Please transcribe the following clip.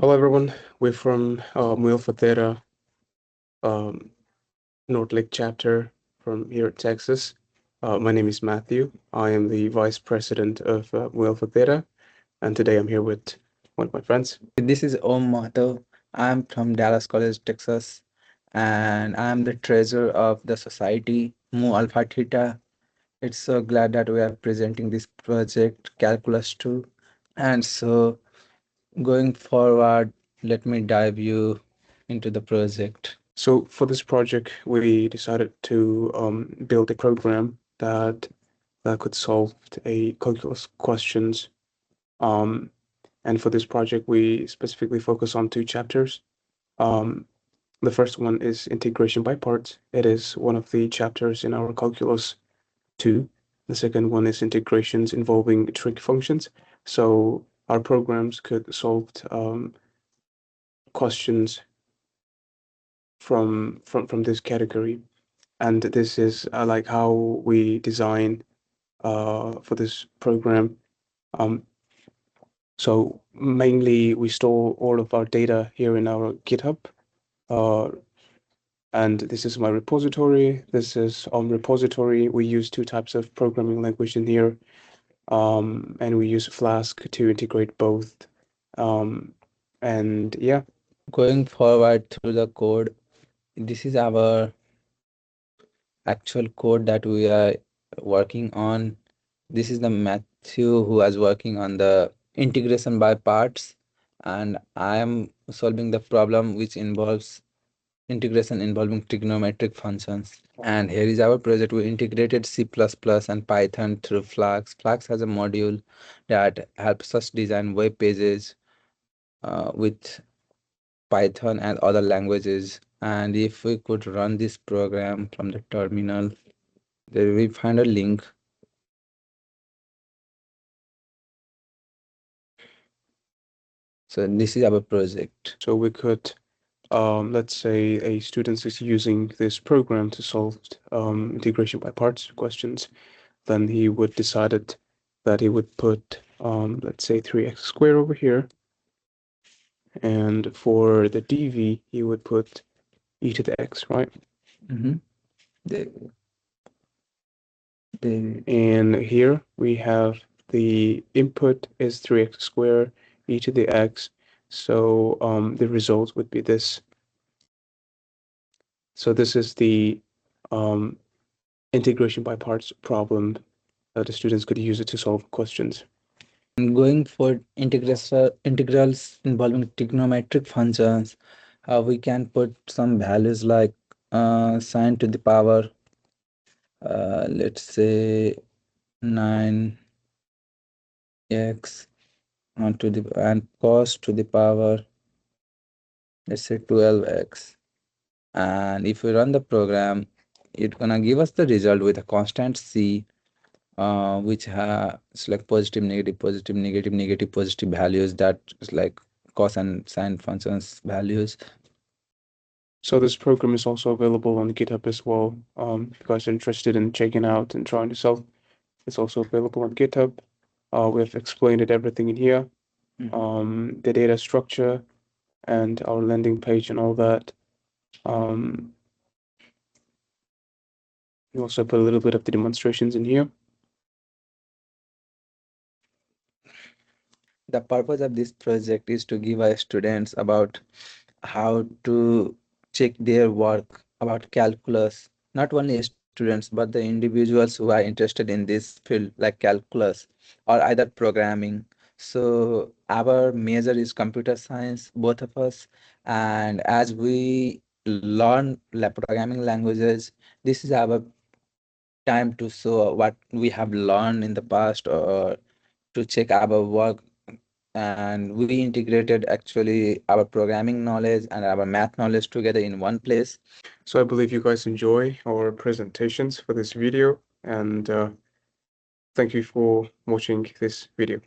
Hello, everyone. We're from Mu Alpha Theta um, North Lake chapter from here at Texas. My name is Matthew. I am the vice president of Mu Alpha Theta, and today I'm here with one of my friends. This is Om Mahato. I'm from Dallas College, Texas, and I'm the treasurer of the society Mu Alpha Theta. It's so glad that we are presenting this project, Calculus 2. And so, going forward, let me dive you into the project. So for this project, we decided to build a program that could solve a calculus questions. Um, and for this project, we specifically focus on two chapters. Um, The first one is integration by parts. It is one of the chapters in our calculus 2. The second one is integrations involving trig functions. So our programs could solve questions from this category. And this is like how we design for this program. Um, so mainly we store all of our data here in our GitHub. Uh, And this is my repository. This is repository. We use two types of programming language in here. And we use Flask to integrate both. And yeah. Going forward through the code, this is our actual code that we are working on. This is the Matthew who was working on the integration by parts, and I am solving the problem which involves integration involving trigonometric functions. And here is our project. We integrated C++ and Python through Flux. Flux has a module that helps us design web pages with Python and other languages. And if we could run this program from the terminal, there we find a link. So this is our project. So we could, let's say a student is using this program to solve integration by parts questions, then he would decided that he would put, let's say 3x squared over here. And for the dv, he would put e to the x, right? Mm-hmm. The, And here we have the input is 3x squared e to the x. So the result would be this. So this is the um, integration by parts problem that the students could use it to solve questions. and going for integrals involving trigonometric functions, we can put some values like sine to the power, let's say 9x to the and cos to the power, let's say 12x. And if we run the program, it's gonna give us the result with a constant c, which has like positive, negative, positive, negative, negative, positive values. That is like cos and sine functions values. So this program is also available on GitHub as well. If you guys are interested in checking out and trying to solve, it's also available on GitHub. We've explained it everything in here. The data structure and our landing page and all that. We also put a little bit of the demonstrations in here. The purpose of this project is to give our students about how to check their work about calculus. Not only students, but the individuals who are interested in this field, like calculus or either programming. So our major is computer science, both of us. And as we learn programming languages, this is our time to show what we have learned in the past or to check our work. And we integrated actually our programming knowledge and our math knowledge together in one place. So I believe you guys enjoy our presentations for this video, and thank you for watching this video.